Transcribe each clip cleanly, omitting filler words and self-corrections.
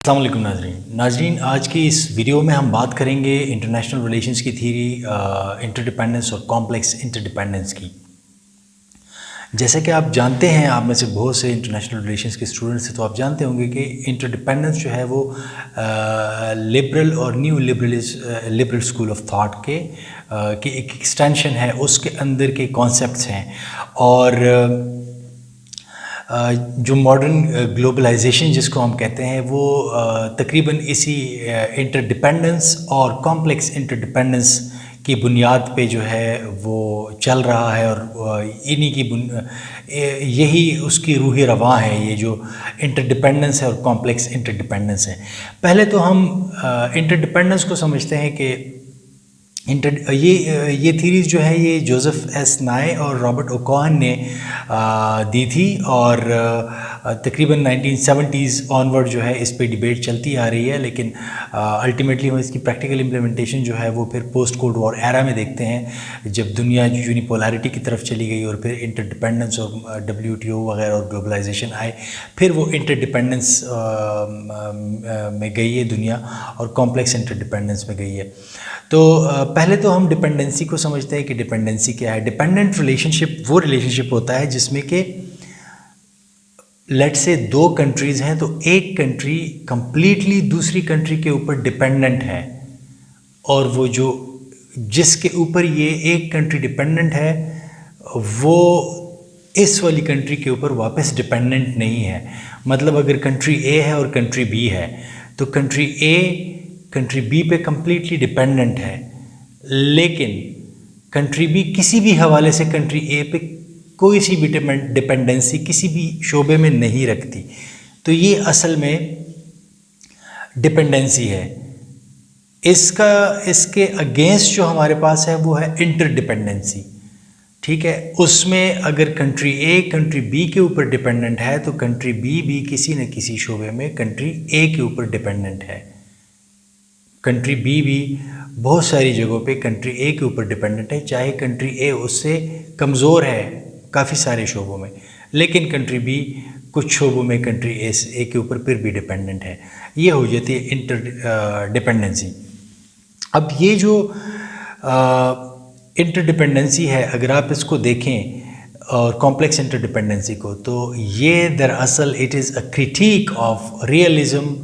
अस्सलाम वालेकुम नाजरीन, आज की इस वीडियो में हम बात करेंगे इंटरनेशनल रिलेशंस की थ्योरी, इंटरडिपेंडेंस और कॉम्प्लेक्स इंटरडिपेंडेंस की। जैसे कि आप जानते हैं, आप में से बहुत से इंटरनेशनल रिलेशंस के स्टूडेंट्स हैं, तो आप जानते होंगे कि इंटरडिपेंडेंस जो है वो लिबरल और new liberal school of thought की एक एक्सटेंशन है, उसके अंदर के कॉन्सेप्ट्स हैं। और जो मॉडर्न ग्लोबलाइजेशन जिसको हम कहते हैं वो तकरीबन इसी इंटरडिपेंडेंस और कॉम्प्लेक्स इंटरडिपेंडेंस की बुनियाद पे जो है वो चल रहा है, और इन्हीं की यही उसकी रूह रवां है, ये जो इंटरडिपेंडेंस है और कॉम्प्लेक्स इंटरडिपेंडेंस है। पहले तो हम इंटरडिपेंडेंस को समझते हैं कि ये थीरीज़ जो है ये जोसेफ एस नाय और रॉबर्ट ओकॉहन ने दी थी, और तकरीबन 1970s ऑनवर्ड जो है इस पे डिबेट चलती आ रही है। लेकिन अल्टीमेटली हम इसकी प्रैक्टिकल इम्प्लीमेंटेशन जो है वो फिर पोस्ट कोल्ड वॉर एरा में देखते हैं, जब दुनिया यूनिपोलैरिटी की तरफ चली गई और फिर इंटरडिपेंडेंस और WTO वगैरह और ग्लोबलाइजेशन आए, फिर वो इंटरडिपेंडेंस में गई है दुनिया और कॉम्प्लेक्स इंटरडिपेंडेंस में गई है। तो पहले तो हम डिपेंडेंसी को समझते हैं कि डिपेंडेंसी क्या है। डिपेंडेंट रिलेशनशिप वो रिलेशनशिप होता है जिसमें कि लेट से दो कंट्रीज़ हैं, तो एक कंट्री कंप्लीटली दूसरी कंट्री के ऊपर डिपेंडेंट है, और वो जो जिसके ऊपर ये एक कंट्री डिपेंडेंट है वो इस वाली कंट्री के ऊपर वापस डिपेंडेंट नहीं है। मतलब अगर कंट्री ए है और कंट्री बी है, तो कंट्री ए कंट्री बी पे कम्प्लीटली डिपेंडेंट है, लेकिन कंट्री बी किसी भी हवाले से कंट्री ए पे कोई सी भी डिपेंडेंसी किसी भी शोबे में नहीं रखती। तो ये असल में डिपेंडेंसी है। इसके अगेंस्ट जो हमारे पास है वो है इंटरडिपेंडेंसी। ठीक है, उसमें अगर कंट्री ए कंट्री बी के ऊपर डिपेंडेंट है, तो कंट्री बी भी किसी न किसी शोबे में कंट्री ए के ऊपर डिपेंडेंट है। कंट्री बी भी बहुत सारी जगहों पे कंट्री ए के ऊपर डिपेंडेंट है, चाहे कंट्री ए उससे कमज़ोर है काफ़ी सारे शोबों में, लेकिन कंट्री बी कुछ शोबों में कंट्री ए के ऊपर फिर भी डिपेंडेंट है। ये हो जाती है इंटरडिपेंडेंसी। अब ये जो इंटरडिपेंडेंसी है, अगर आप इसको देखें और कॉम्प्लेक्स इंटरडिपेंडेंसी को, तो ये दरअसल it is a critic of realism,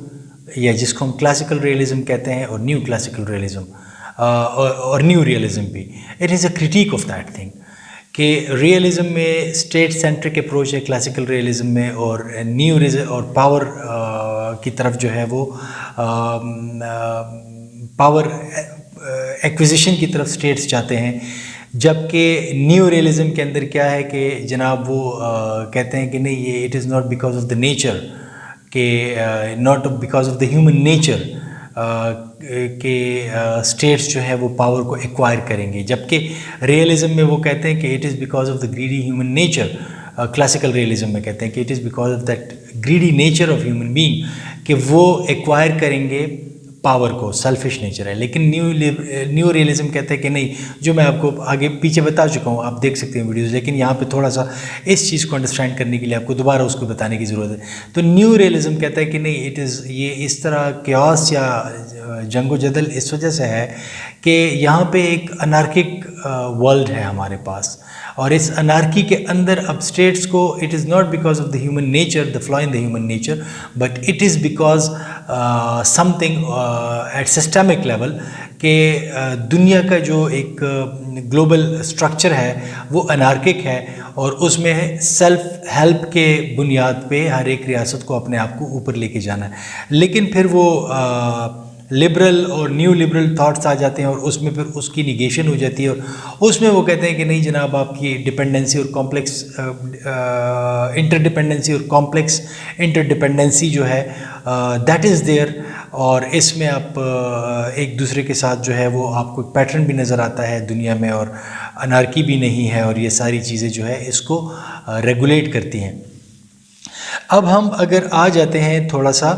या जिसको हम क्लासिकल रियलिज़म कहते हैं, और न्यू क्लासिकल रियलिज़म और न्यू रियलिज़म भी। It is a critic of that thing कि रियलिज़म में स्टेट सेंट्रिक अप्रोच है क्लासिकल रियलिज़म में, और न्यू और पावर की तरफ जो है वो पावर एक्विजिशन की तरफ स्टेट्स जाते हैं। जबकि न्यू रियलिज़म के अंदर क्या है कि जनाब वो कहते हैं कि नहीं, ये it is not because of the nature, कि not because of the human nature के स्टेट्स जो है वो पावर को एक्वायर करेंगे। जबकि रियलिज़म में वो कहते हैं कि it is because of the greedy human nature. Classical realism में कहते हैं कि it is because of that greedy nature of human being, कि वो एक्वायर करेंगे पावर को, सेल्फिश नेचर है। लेकिन न्यू रियलिज़म कहते हैं कि नहीं, जो मैं आपको आगे पीछे बता चुका हूँ, आप देख सकते हैं वीडियोज़, लेकिन यहाँ पे थोड़ा सा इस चीज़ को अंडरस्टैंड करने के लिए आपको दोबारा उसको बताने की ज़रूरत है। तो न्यू रियलिज़म कहता है कि नहीं, इट इज़ ये इस तरह क्यास या जंगो जदल इस वजह से है कि यहाँ पे एक अनार्किक वर्ल्ड है हमारे पास, और इस अनार्की के अंदर अब स्टेट्स को it is not because of the human nature, the flaw in the human nature, but it is because something at systemic level, कि दुनिया का जो एक ग्लोबल स्ट्रक्चर है वो अनार्किक है, और उसमें सेल्फ हेल्प के बुनियाद पे हर एक रियासत को अपने आप को ऊपर लेके जाना है। लेकिन फिर वो लिबरल और न्यू लिबरल थॉट्स आ जाते हैं, और उसमें फिर उसकी निगेशन हो जाती है, और उसमें वो कहते हैं कि नहीं जनाब, आपकी डिपेंडेंसी और कॉम्प्लेक्स इंटरडिपेंडेंसी और कॉम्प्लेक्स इंटरडिपेंडेंसी जो है दैट इज़ देयर, और इसमें आप एक दूसरे के साथ जो है वो आपको पैटर्न भी नज़र आता है दुनिया में, और अनार्की भी नहीं है, और ये सारी चीज़ें जो है इसको रेगुलेट करती हैं। अब हम अगर आ जाते हैं थोड़ा सा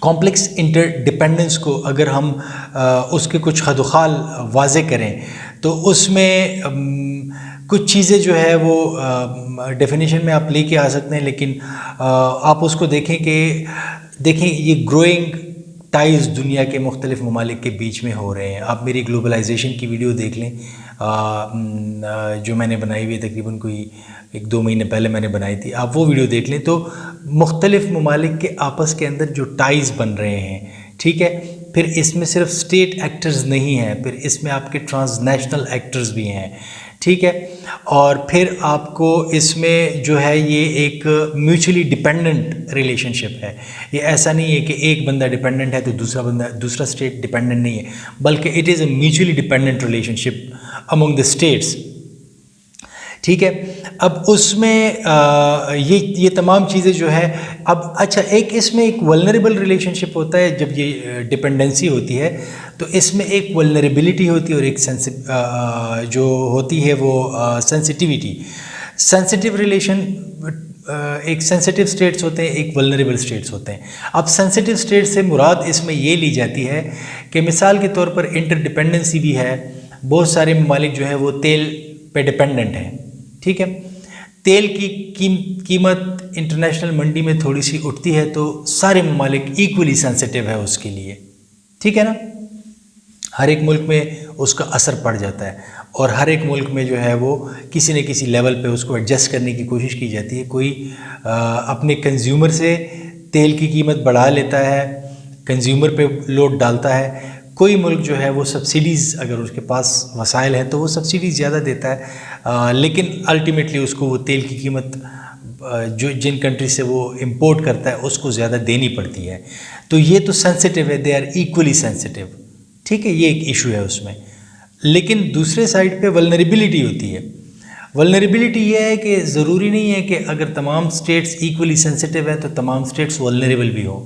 कॉम्प्लेक्स इंटरडिपेंडेंस को, अगर हम उसके कुछ हद व ख़ाल वाज़े करें, तो उसमें कुछ चीज़ें जो है वो डेफिनेशन में आप लेके आ सकते हैं, लेकिन आप उसको देखें कि ये ग्रोइंग टाइज दुनिया के मुख्तलिफ ममालिक के बीच में हो रहे हैं। आप मेरी ग्लोबलाइजेशन की वीडियो देख लें, जो मैंने बनाई हुई है, तकरीबन कोई 1-2 महीने पहले मैंने बनाई थी, आप वो वीडियो देख लें तो मुख्तलिफ ममालिक के आपस के अंदर जो टाइज़ बन रहे हैं, ठीक है। फिर इसमें सिर्फ स्टेट एक्टर्स नहीं हैं, फिर इसमें आपके ट्रांसनेशनल एक्टर्स भी हैं, ठीक है। और फिर आपको इसमें जो है ये एक म्यूचुअली डिपेंडेंट रिलेशनशिप है। ये ऐसा नहीं है कि एक बंदा डिपेंडेंट है तो दूसरा स्टेट डिपेंडेंट नहीं है, बल्कि it is a mutually dependent relationship among the states, ठीक है। अब उसमें ये तमाम चीज़ें जो है, अब अच्छा एक इसमें एक वल्नरेबल रिलेशनशिप होता है। जब ये डिपेंडेंसी होती है तो इसमें एक वल्नरेबिलिटी होती है और एक जो होती है वो सेंसिटिविटी। सेंसिटिव रिलेशन, एक सेंसिटिव स्टेट्स होते हैं, एक वल्नरेबल स्टेट्स होते हैं। अब सेंसिटिव स्टेट से मुराद इसमें ये ली जाती है कि मिसाल के तौर पर इंटरडिपेंडेंसी भी है। बहुत सारे ममालिक जो है वो तेल पे डिपेंडेंट हैं, ठीक है। तेल की कीमत इंटरनेशनल मंडी में थोड़ी सी उठती है तो सारे ममालिक इक्वली सेंसिटिव है उसके लिए, ठीक है ना। हर एक मुल्क में उसका असर पड़ जाता है और हर एक मुल्क में जो है वो किसी न किसी लेवल पे उसको एडजस्ट करने की कोशिश की जाती है। कोई अपने कंज्यूमर से तेल की कीमत बढ़ा लेता है, कंज्यूमर पे लोड डालता है। कोई मुल्क जो है वो सब्सिडीज़, अगर उसके पास वसाइल हैं तो वो सब्सिडीज़ ज़्यादा देता है, लेकिन अल्टीमेटली उसको वो तेल की कीमत जो जिन कंट्री से वो इंपोर्ट करता है उसको ज़्यादा देनी पड़ती है। तो ये तो सेंसिटिव है, दे आर इक्वली सेंसिटिव, ठीक है। ये एक इशू है उसमें। लेकिन दूसरे साइड पे वल्नरेबिलिटी होती है। वल्नरेबिलिटी ये है कि ज़रूरी नहीं है कि अगर तमाम स्टेट्स इक्वली सेंसिटिव है तो तमाम स्टेट्स वल्नरेबल भी हो।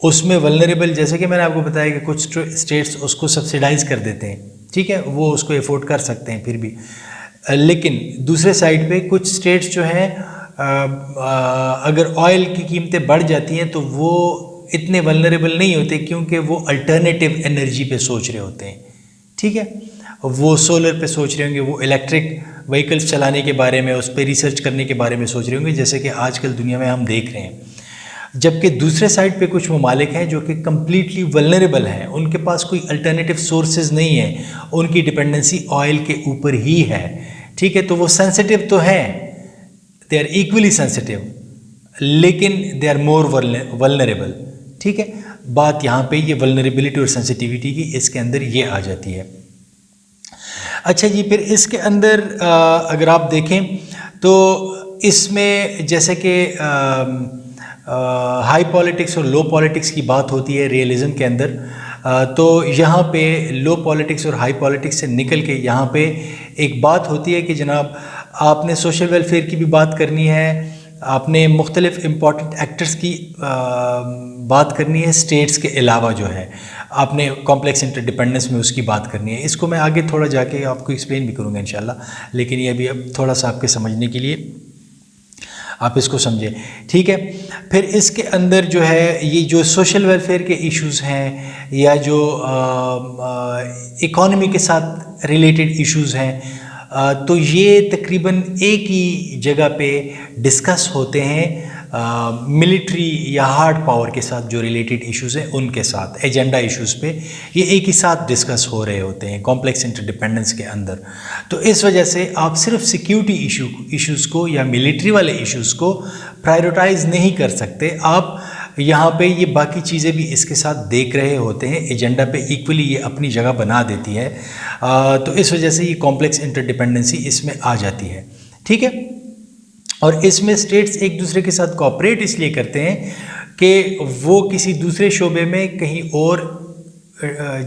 उसमें वल्नरेबल, जैसे कि मैंने आपको बताया कि कुछ स्टेट्स उसको सब्सिडाइज़ कर देते हैं, ठीक है, वो उसको एफोर्ड कर सकते हैं फिर भी। लेकिन दूसरे साइड पे कुछ स्टेट्स जो हैं, अगर ऑयल की कीमतें बढ़ जाती हैं तो वो इतने वल्नरेबल नहीं होते, क्योंकि वो अल्टरनेटिव एनर्जी पे सोच रहे होते हैं, ठीक है। वो सोलर पे सोच रहे होंगे, वो इलेक्ट्रिक व्हीकल्स चलाने के बारे में, उस पर रिसर्च करने के बारे में सोच रहे होंगे, जैसे कि आजकल दुनिया में हम देख रहे हैं। जबकि दूसरे साइड पे कुछ ममालिक हैं जो कि कम्प्लीटली वल्नरेबल हैं, उनके पास कोई अल्टरनेटिव सोर्सेज नहीं है, उनकी डिपेंडेंसी ऑयल के ऊपर ही है, ठीक है। तो वो सेंसिटिव तो हैं, दे आर इक्वली सेंसिटिव, लेकिन दे आर मोर वल्नरेबल, ठीक है। बात यहाँ पे ये वल्नरेबिलिटी और सेंसिटिविटी की इसके अंदर ये आ जाती है। अच्छा जी, फिर इसके अंदर अगर आप देखें तो इसमें जैसे कि हाई पॉलिटिक्स और लो पॉलिटिक्स की बात होती है रियलिज़म के अंदर, तो यहाँ पे लो पॉलिटिक्स और हाई पॉलिटिक्स से निकल के यहाँ पे एक बात होती है कि जनाब आपने सोशल वेलफेयर की भी बात करनी है, आपने मुख्तलिफ इम्पॉर्टेंट एक्टर्स की बात करनी है, स्टेट्स के अलावा जो है आपने कॉम्प्लेक्स इंटरडिपेंडेंस में उसकी बात करनी है। इसको मैं आगे थोड़ा जाके आपको एक्सप्लेन भी करूँगा इंशाल्लाह, लेकिन ये अभी अब थोड़ा सा आपके समझने के लिए आप इसको समझें, ठीक है। फिर इसके अंदर जो है ये जो सोशल वेलफेयर के इश्यूज़ हैं या जो इकॉनमी के साथ रिलेटेड इश्यूज़ हैं, तो ये तकरीबन एक ही जगह पे डिस्कस होते हैं, मिलिट्री या हार्ड पावर के साथ जो रिलेटेड इश्यूज़ हैं उनके साथ, एजेंडा इश्यूज़ पे ये एक ही साथ डिस्कस हो रहे होते हैं कॉम्प्लेक्स इंटरडिपेंडेंस के अंदर। तो इस वजह से आप सिर्फ सिक्योरिटी इश्यूज़ को या मिलिट्री वाले इश्यूज़ को प्रायोरिटाइज़ नहीं कर सकते, आप यहाँ पे ये बाकी चीज़ें भी इसके साथ देख रहे होते हैं, एजेंडा पे इक्वली ये अपनी जगह बना देती है। तो इस वजह से ये कॉम्प्लेक्स इंटरडिपेंडेंसी इसमें आ जाती है, ठीक है। और इसमें स्टेट्स एक दूसरे के साथ कोऑपरेट इसलिए करते हैं कि वो किसी दूसरे शोबे में कहीं और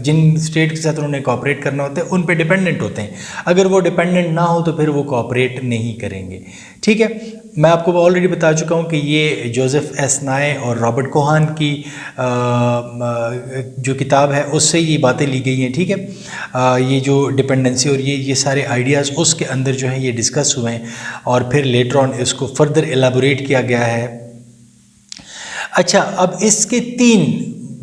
जिन स्टेट के साथ उन्होंने कोऑपरेट करना होता है उन पे डिपेंडेंट होते हैं। अगर वो डिपेंडेंट ना हो तो फिर वो कोऑपरेट नहीं करेंगे, ठीक है। मैं आपको ऑलरेडी बता चुका हूँ कि ये जोसेफ एस नाए और रॉबर्ट कोहान की जो किताब है उससे ये बातें ली गई हैं, ठीक है। ये जो डिपेंडेंसी और ये सारे आइडियाज़ उसके अंदर जो है ये डिस्कस हुए हैं और फिर लेटर ऑन इसको फर्दर एलाबोरेट किया गया है। अच्छा, अब इसके 3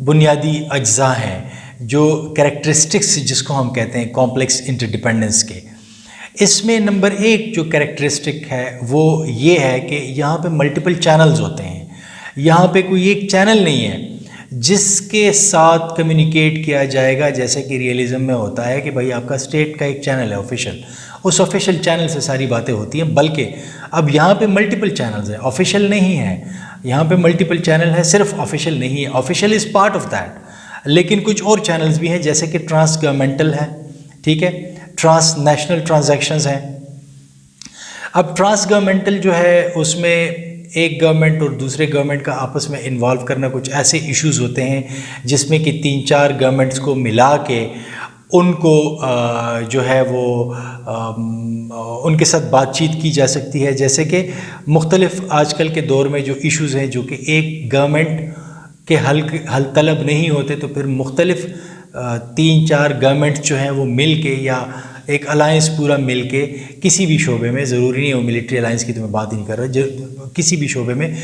बुनियादी अज्जा हैं जो कैरेक्टरिस्टिक्स जिसको हम कहते हैं कॉम्प्लेक्स इंटरडिपेंडेंस के। इसमें नंबर एक जो कैरेक्टरिस्टिक है वो ये है कि यहाँ पे मल्टीपल चैनल्स होते हैं। यहाँ पे कोई एक चैनल नहीं है जिसके साथ कम्युनिकेट किया जाएगा, जैसे कि रियलिज्म में होता है कि भाई आपका स्टेट का एक चैनल है ऑफिशियल, उस ऑफिशियल चैनल से सारी बातें होती हैं। बल्कि अब यहाँ पे मल्टीपल चैनल्स हैं, ऑफिशियल नहीं है, यहाँ पे मल्टीपल चैनल है, सिर्फ ऑफिशियल नहीं है। Official is part of that, लेकिन कुछ और चैनल्स भी हैं जैसे कि ट्रांस गवर्नमेंटल है, ठीक है, ट्रांस नेशनल ट्रांजैक्शंस हैं। अब ट्रांस गवर्नमेंटल जो है उसमें एक गवर्नमेंट और दूसरे गवर्नमेंट का आपस में इन्वॉल्व करना, कुछ ऐसे इश्यूज होते हैं जिसमें कि 3-4 गवर्नमेंट्स को मिला के उनको जो है वो उनके साथ बातचीत की जा सकती है। जैसे कि मुख्तलिफ आजकल के दौर में जो इश्यूज़ हैं जो कि एक गवर्नमेंट के हल तलब नहीं होते, तो फिर मुख्तलिफ 3-4 गवर्नमेंट्स जो हैं वो मिल के या एक अलायंस पूरा मिल के किसी भी शोबे में, ज़रूरी नहीं हो मिलिट्री अलायंस की तो मैं बात ही नहीं कर रहा, किसी भी शोबे में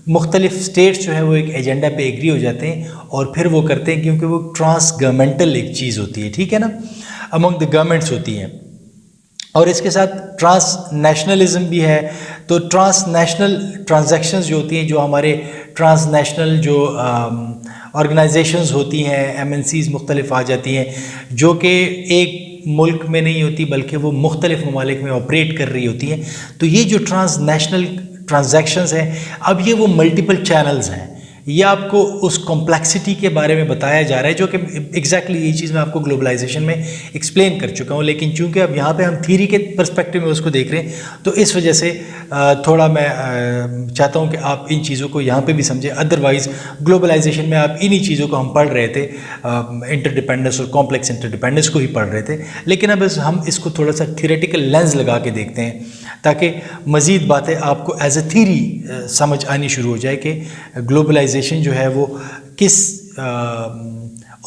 मुख्तलिफ स्टेट्स जो है वो एक एजेंडा पे एग्री हो जाते हैं और फिर वो करते हैं, क्योंकि वो ट्रांस गवर्नमेंटल एक चीज़ होती है, ठीक है ना, अमंग द गवर्नमेंट्स होती हैं। और इसके साथ ट्रांस नेशनलिज्म भी है। तो ट्रांस नेशनल ट्रांजैक्शंस जो होती हैं, जो हमारे ट्रांस नेशनल जो ऑर्गेनाइजेशंस होती हैं, एमएनसीज़ मुख्तलिफ आ जाती हैं, जो कि एक मुल्क में नहीं होती बल्कि वो मुख्तलिफ ममालिक में ऑपरेट कर रही होती हैं। तो ये जो ट्रांस नेशनल ट्रांजैक्शंस हैं, अब ये वो मल्टीपल चैनल्स हैं। ये आपको उस कॉम्प्लेक्सिटी के बारे में बताया जा रहा है, जो कि एग्जैक्टली ये चीज़ मैं आपको ग्लोबलाइजेशन में एक्सप्लेन कर चुका हूँ, लेकिन चूंकि अब यहाँ पे हम थ्योरी के पर्सपेक्टिव में उसको देख रहे हैं, तो इस वजह से थोड़ा मैं चाहता हूँ कि आप इन चीज़ों को यहाँ पे भी समझें। अदरवाइज़ ग्लोबलाइजेशन में आप इन्हीं चीज़ों को हम पढ़ रहे थे, इंटरडिपेंडेंस और कॉम्प्लेक्स इंटरडिपेंडेंस को ही पढ़ रहे थे, लेकिन अब हम इसको थोड़ा सा थियोरेटिकल लेंस लगा के देखते हैं ताकि मज़ीद बातें आपको एज ए थ्योरी समझ आनी शुरू हो जाए कि ग्लोबलाइजेशन जो है वो किस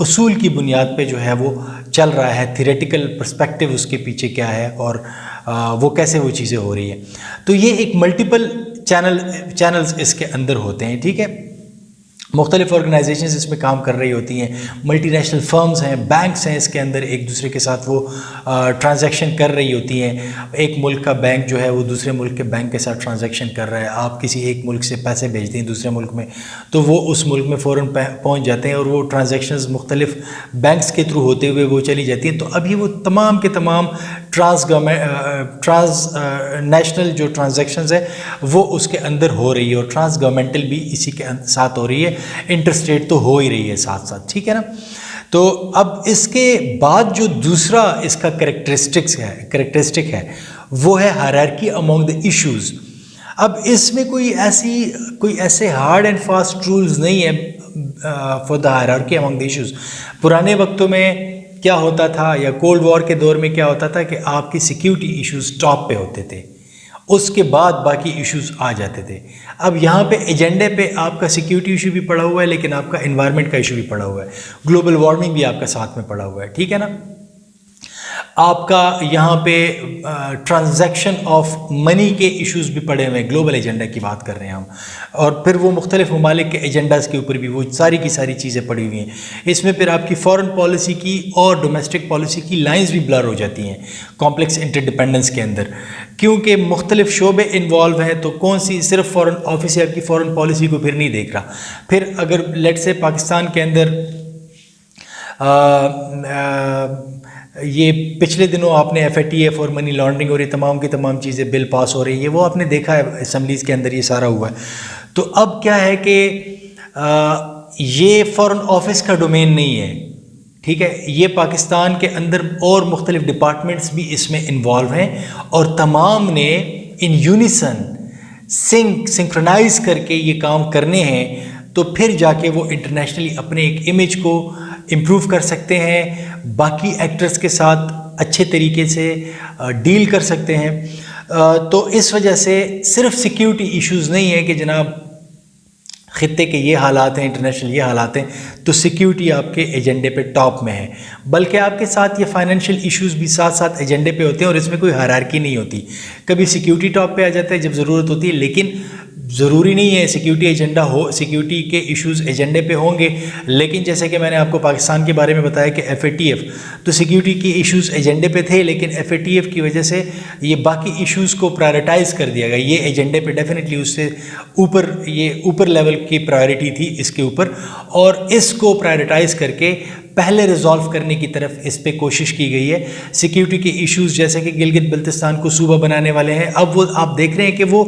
उसूल की बुनियाद पे जो है वो चल रहा है, थियोरेटिकल पर्सपेक्टिव उसके पीछे क्या है और वो कैसे वो चीज़ें हो रही हैं। तो ये एक मल्टीपल चैनल्स इसके अंदर होते हैं, ठीक है। मुख्तलिफ ऑर्गेनाइजेशंस इसमें काम कर रही होती हैं, मल्टीनेशनल फर्म्स हैं, बैंक्स हैं, इसके अंदर एक दूसरे के साथ वो ट्रांजैक्शन कर रही होती हैं। एक मुल्क का बैंक जो है वो दूसरे मुल्क के बैंक के साथ ट्रांजैक्शन कर रहा है। आप किसी एक मुल्क से पैसे भेजते हैं दूसरे मुल्क में, तो वो उस मुल्क में फ़ौरन पहुंच जाते हैं और वो ट्रांजैक्शंस मुख्तलिफ बैंक्स के थ्रू होते हुए वो चली जाती हैं। तो अब ये वो तमाम के तमाम ट्रांस नेशनल जो ट्रांजैक्शंस है वो उसके अंदर हो रही है और ट्रांस गवर्नमेंटल भी इसी के साथ हो रही है, इंटरस्टेट तो हो ही रही है साथ साथ, ठीक है ना। तो अब इसके बाद जो दूसरा इसका कैरेक्टरिस्टिक है वो है हायरार्की अमंग द इश्यूज। अब इसमें कोई ऐसे हार्ड एंड फास्ट रूल्स नहीं है for the hierarchy among the issues. पुराने वक्तों में क्या होता था या कोल्ड वॉर के दौर में क्या होता था कि आपकी सिक्योरिटी इश्यूज टॉप पे होते थे, उसके बाद बाकी इश्यूज आ जाते थे। अब यहाँ पे एजेंडे पे आपका सिक्योरिटी इशू भी पड़ा हुआ है, लेकिन आपका एनवायरनमेंट का इशू भी पड़ा हुआ है, ग्लोबल वार्मिंग भी आपका साथ में पड़ा हुआ है, ठीक है ना। आपका यहाँ पे ट्रांजैक्शन ऑफ मनी के इश्यूज भी पड़े हुए हैं, ग्लोबल एजेंडा की बात कर रहे हैं हम, और फिर वो मुख्तलिफ ममालिक के एजेंडाज़ के ऊपर भी वो सारी की सारी चीज़ें पड़ी हुई हैं। इसमें फिर आपकी फॉरेन पॉलिसी की और डोमेस्टिक पॉलिसी की लाइंस भी ब्लर हो जाती हैं कॉम्प्लेक्स इंटरडिपेंडेंस के अंदर, क्योंकि मुख्तलिफ शोबे इन्वॉल्व हैं। तो कौन सी सिर्फ फॉरेन ऑफिस आपकी फॉरेन पॉलिसी को फिर नहीं देख रहा। फिर अगर लेट से पाकिस्तान के अंदर ये पिछले दिनों आपने FATF और मनी लॉन्ड्रिंग और ये तमाम की तमाम चीज़ें बिल पास हो रही है, वो आपने देखा है असम्बलीज़ के अंदर ये सारा हुआ है। तो अब क्या है कि ये फॉरेन ऑफिस का डोमेन नहीं है, ठीक है। ये पाकिस्तान के अंदर और मुख्तलिफ डिपार्टमेंट्स भी इसमें इन्वॉल्व हैं और तमाम ने इन यूनिसन सिंक्रोनाइज करके ये काम करने हैं, तो फिर जाके वो इंटरनेशनली अपने एक इमेज को इम्प्रूव कर सकते हैं, बाकी एक्टर्स के साथ अच्छे तरीके से डील कर सकते हैं। तो इस वजह से सिर्फ सिक्योरिटी इश्यूज़ नहीं है कि जनाब ख़ित्ते के ये हालात हैं, इंटरनेशनल ये हालात हैं, तो सिक्योरिटी आपके एजेंडे पे टॉप में है, बल्कि आपके साथ ये फाइनेंशियल इश्यूज़ भी साथ साथ एजेंडे पे होते हैं और इसमें कोई हायरार्की नहीं होती। कभी सिक्योरिटी टॉप पे आ जाता है जब ज़रूरत होती है, लेकिन ज़रूरी नहीं है सिक्योरिटी एजेंडा हो, सिक्योरिटी के इश्यूज़ एजेंडे पे होंगे, लेकिन जैसे कि मैंने आपको पाकिस्तान के बारे में बताया कि FATF तो सिक्योरिटी के इश्यूज़ एजेंडे पे थे, लेकिन FATF की वजह से ये बाकी इश्यूज़ को प्रायोरिटाइज़ कर दिया गया। ये एजेंडे पे डेफिनेटली उससे ऊपर, ये ऊपर लेवल की प्रायोरिटी थी इसके ऊपर, और इसको प्रायोरिटाइज़ करके पहले रिजॉल्व करने की तरफ इस पे कोशिश की गई है। सिक्योरिटी के इश्यूज़ जैसे कि गिलगित बल्तिस्तान को सूबा बनाने वाले हैं, अब वो आप देख रहे हैं कि वो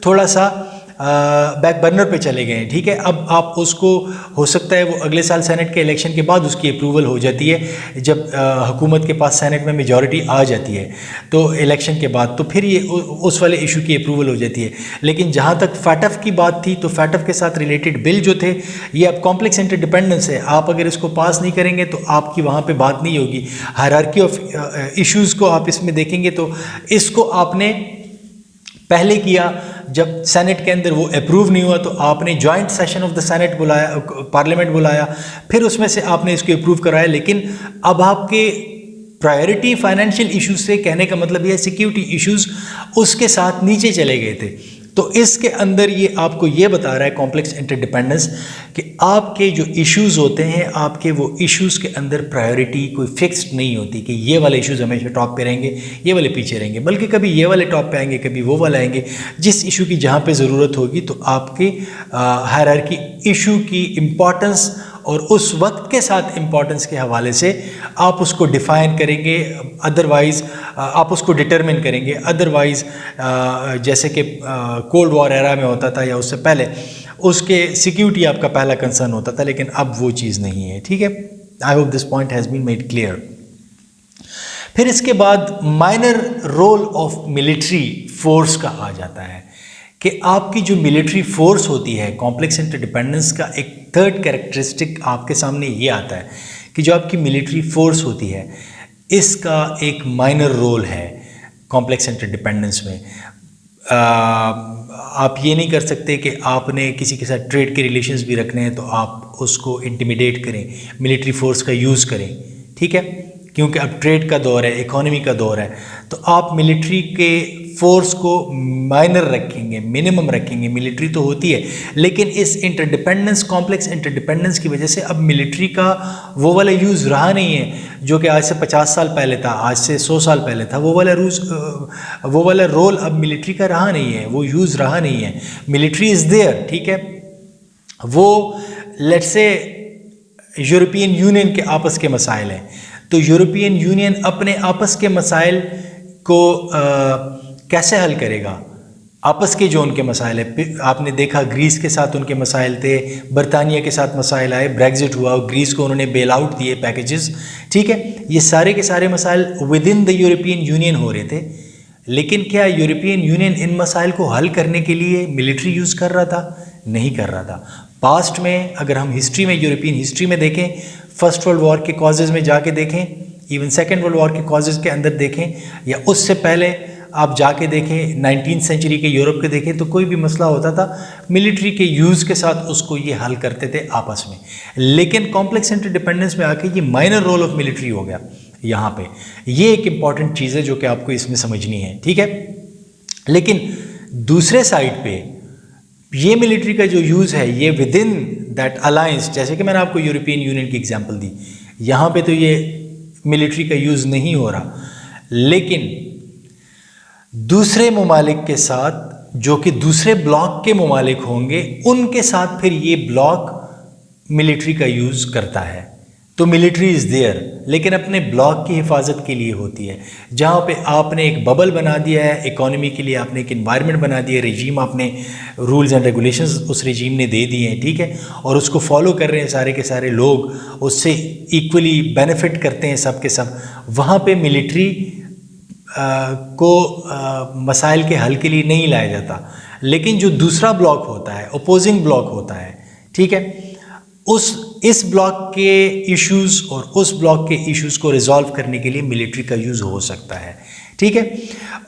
थोड़ा सा बैक बर्नर पे चले गए हैं, ठीक है। अब आप उसको, हो सकता है वो अगले साल सेनेट के इलेक्शन के बाद उसकी अप्रूवल हो जाती है, जब हुकूमत के पास सेनेट में मेजॉरिटी आ जाती है तो इलेक्शन के बाद, तो फिर ये उस वाले इशू की अप्रूवल हो जाती है। लेकिन जहाँ तक फैटफ की बात थी, तो फैटफ के साथ रिलेटेड बिल जो थे, ये अब कॉम्प्लेक्स इंटरडिपेंडेंस है, आप अगर इसको पास नहीं करेंगे तो आपकी वहाँ पर बात नहीं होगी। हायरार्की ऑफ इशूज़ को आप इसमें देखेंगे तो इसको आपने पहले किया, जब सेनेट के अंदर वो अप्रूव नहीं हुआ तो आपने joint session of the senate बुलाया, पार्लियामेंट बुलाया, फिर उसमें से आपने इसको अप्रूव कराया। लेकिन अब आपके प्रायोरिटी फाइनेंशियल इश्यूज से, कहने का मतलब ये सिक्योरिटी इश्यूज उसके साथ नीचे चले गए थे। तो इसके अंदर ये आपको ये बता रहा है कॉम्प्लेक्स इंटरडिपेंडेंस कि आपके जो इश्यूज होते हैं, आपके वो इश्यूज के अंदर प्रायोरिटी कोई फिक्स्ड नहीं होती कि ये वाले इश्यूज हमेशा टॉप पे रहेंगे, ये वाले पीछे रहेंगे, बल्कि कभी ये वाले टॉप पे आएंगे, कभी वो वाले आएंगे। जिस इशू की जहाँ पे ज़रूरत होगी तो आपकी हायरार्की इशू की इम्पॉर्टेंस और उस वक्त के साथ इम्पॉर्टेंस के हवाले से आप उसको डिफ़ाइन करेंगे, अदरवाइज़ आप उसको डिटरमिन करेंगे। अदरवाइज़ जैसे कि कोल्ड वॉर एरा में होता था या उससे पहले, उसके सिक्योरिटी आपका पहला कंसर्न होता था, लेकिन अब वो चीज़ नहीं है, ठीक है। I hope this point has been made clear. फिर इसके बाद minor role of military force का आ जाता है कि आपकी जो मिलिट्री फोर्स होती है, कॉम्प्लेक्स इंटरडिपेंडेंस का एक थर्ड कैरेक्टरिस्टिक आपके सामने ये आता है कि जो आपकी मिलिट्री फोर्स होती है, इसका एक माइनर रोल है कॉम्प्लेक्स इंटरडिपेंडेंस में। आप ये नहीं कर सकते कि आपने किसी के साथ ट्रेड के रिलेशंस भी रखने हैं तो आप उसको इंटिमिडेट करें, मिलिट्री फोर्स का यूज़ करें, ठीक है, क्योंकि अब ट्रेड का दौर है, इकोनॉमी का दौर है, तो आप मिलिट्री के फोर्स को माइनर रखेंगे, मिनिमम रखेंगे। मिलिट्री तो होती है, लेकिन इस इंटरडिपेंडेंस, कॉम्प्लेक्स इंटरडिपेंडेंस की वजह से अब मिलिट्री का वो वाला यूज़ रहा नहीं है जो कि आज से 50 साल पहले था, आज से 100 साल पहले था। वो वाला रोल अब मिलिट्री का रहा नहीं है, वो यूज़ रहा नहीं है। मिलिट्री इज़ देयर, ठीक है। वो लेट्स से यूरोपियन यूनियन के आपस के मसाइल हैं, तो यूरोपियन यूनियन अपने आपस के मसाइल को कैसे हल करेगा? आपस के जो उनके मसाइल है, आपने देखा ग्रीस के साथ उनके मसाइल थे, बरतानिया के साथ मसाइल आए, ब्रेग्जिट हुआ, ग्रीस को उन्होंने बेल आउट दिए पैकेजेस, ठीक है। ये सारे के सारे मसाइल with in the European union हो रहे थे, लेकिन क्या यूरोपियन यूनियन इन मसाइल को हल करने के लिए मिलिट्री यूज़ कर रहा था? नहीं कर रहा था। पास्ट में अगर हम हिस्ट्री में, यूरोपियन हिस्ट्री में देखें, फर्स्ट वर्ल्ड वॉर के कॉजेज़ में जाके देखें, इवन सेकेंड वर्ल्ड वॉर के कॉजेज़ के अंदर देखें, या उससे पहले आप जाके देखें 19th सेंचुरी के यूरोप के देखें, तो कोई भी मसला होता था मिलिट्री के यूज़ के साथ उसको ये हल करते थे आपस में। लेकिन कॉम्प्लेक्स इंटरडिपेंडेंस में आके ये माइनर रोल ऑफ मिलिट्री हो गया यहाँ पे। ये एक इम्पॉर्टेंट चीज़ है जो कि आपको इसमें समझनी है, ठीक है। लेकिन दूसरे साइड पे ये मिलिट्री का जो यूज़ है, ये विद इन दैट अलायंस, जैसे कि मैंने आपको यूरोपियन यूनियन की एग्जांपल दी, यहाँ पे तो ये मिलिट्री का यूज़ नहीं हो रहा, लेकिन दूसरे ममालिक के साथ, जो कि दूसरे ब्लॉक के ममालिक होंगे, उनके साथ फिर ये ब्लॉक मिलिट्री का यूज़ करता है। तो मिलिट्री इज़ देयर, लेकिन अपने ब्लॉक की हिफाजत के लिए होती है। जहाँ पे आपने एक बबल बना दिया है इकोनॉमी के लिए, आपने एक इन्वायरमेंट बना दिया, रेजीम, आपने रूल्स एंड रेगुलेशंस उस रेजीम ने दे दिए हैं, ठीक है, और उसको फॉलो कर रहे हैं सारे के सारे लोग, उससे इक्वली बेनिफिट करते हैं सब के सब। वहाँ पे मिलिट्री को मसाइल के हल के लिए नहीं लाया जाता। लेकिन जो दूसरा ब्लॉक होता है, अपोजिंग ब्लॉक होता है, ठीक है, इस ब्लॉक के इश्यूज़ और उस ब्लॉक के इश्यूज़ को रिजॉल्व करने के लिए मिलिट्री का यूज़ हो सकता है, ठीक है।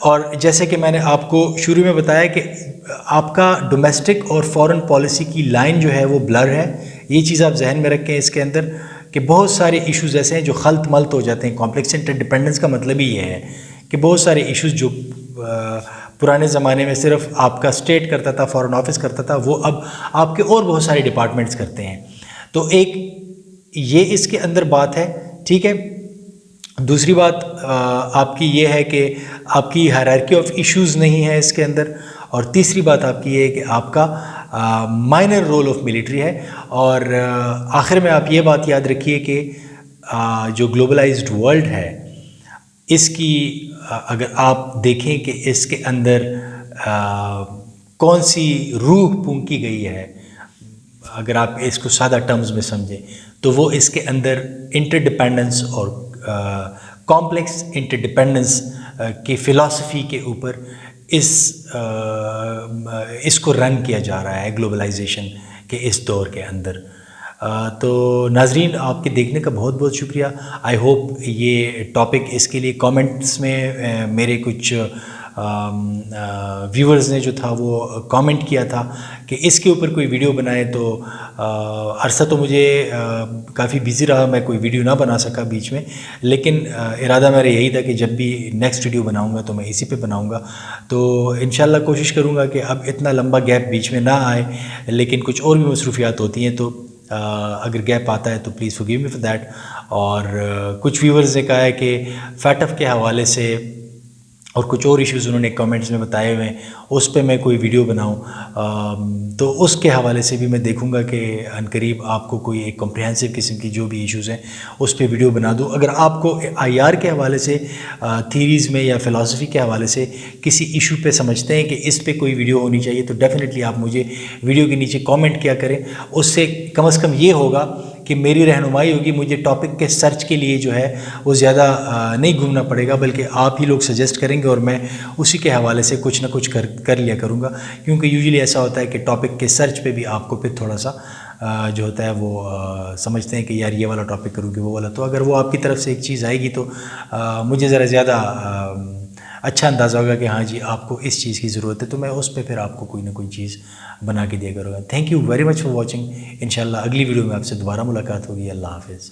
और जैसे कि मैंने आपको शुरू में बताया कि आपका डोमेस्टिक और फॉरेन पॉलिसी की लाइन जो है वो ब्लर है। ये चीज़ आप जहन में रखें इसके अंदर कि बहुत सारे इश्यूज़ ऐसे हैं जो खल्त मल्त हो जाते हैं। कॉम्प्लेक्स इंटरडिपेंडेंस का मतलब ही ये है कि बहुत सारे इश्यूज़ जो पुराने ज़माने में सिर्फ आपका स्टेट करता था, फॉरेन ऑफिस करता था, वो अब आपके और बहुत सारे डिपार्टमेंट्स करते हैं। तो एक ये इसके अंदर बात है, ठीक है। दूसरी बात आपकी ये है कि आपकी हायरार्की ऑफ इश्यूज़ नहीं है इसके अंदर। और तीसरी बात आपकी ये है कि आपका माइनर रोल ऑफ मिलिट्री है। और आखिर में आप ये बात याद रखिए कि जो ग्लोबलाइज्ड वर्ल्ड है, इसकी अगर आप देखें कि इसके अंदर कौन सी रूह फूंकी गई है, अगर आप इसको सादा टर्म्स में समझें, तो वो इसके अंदर इंटरडिपेंडेंस और कॉम्प्लेक्स इंटरडिपेंडेंस की फ़िलासफ़ी के ऊपर इसको रन किया जा रहा है ग्लोबलाइजेशन के इस दौर के अंदर। तो नाजरीन, आपके देखने का बहुत बहुत शुक्रिया। आई होप ये टॉपिक, इसके लिए कमेंट्स में मेरे कुछ व्यूअर्स ने जो था वो कमेंट किया था कि इसके ऊपर कोई वीडियो बनाए, तो अरसा तो मुझे काफ़ी बिज़ी रहा, मैं कोई वीडियो ना बना सका बीच में, लेकिन इरादा मेरा यही था कि जब भी नेक्स्ट वीडियो बनाऊंगा तो मैं इसी पे बनाऊंगा। तो इंशाल्लाह कोशिश करूंगा कि अब इतना लंबा गैप बीच में ना आए, लेकिन कुछ और भी मसरूफियात होती हैं, तो अगर गैप आता है तो please forgive me for that. और कुछ व्यूअर्स ने कहा है कि फैटफ के हवाले से और कुछ और इश्यूज़ उन्होंने कमेंट्स में बताए हुए हैं, उस पे मैं कोई वीडियो बनाऊं, तो उसके हवाले से भी मैं देखूंगा कि अनकरीब आपको कोई एक कॉम्प्रिहेंसिव किस्म की जो भी इश्यूज़ हैं उस पे वीडियो बना दूं। अगर आपको आईआर के हवाले से, थीरीज़ में या फ़िलासफ़ी के हवाले से किसी इशू पे समझते हैं कि इस पे कोई वीडियो होनी चाहिए, तो डेफ़िनेटली आप मुझे वीडियो के नीचे कॉमेंट किया करें। उससे कम से कम ये होगा कि मेरी रहनुमाई होगी, मुझे टॉपिक के सर्च के लिए जो है वो ज़्यादा नहीं घूमना पड़ेगा, बल्कि आप ही लोग सजेस्ट करेंगे और मैं उसी के हवाले से कुछ ना कुछ कर लिया करूँगा। क्योंकि यूजुअली ऐसा होता है कि टॉपिक के सर्च पे भी आपको फिर थोड़ा सा जो होता है वो समझते हैं कि यार ये वाला टॉपिक करूँगी, वो वाला। तो अगर वो आपकी तरफ से एक चीज़ आएगी तो मुझे ज़रा ज़्यादा अच्छा अंदाज़ा होगा कि हाँ जी आपको इस चीज़ की ज़रूरत है, तो मैं उस पर फिर आपको कोई ना कोई चीज़ बना के दिया करूँगा। Thank you very much for watching. इंशाल्लाह अगली वीडियो में आपसे दोबारा मुलाकात होगी। अल्लाह हाफ़िज़।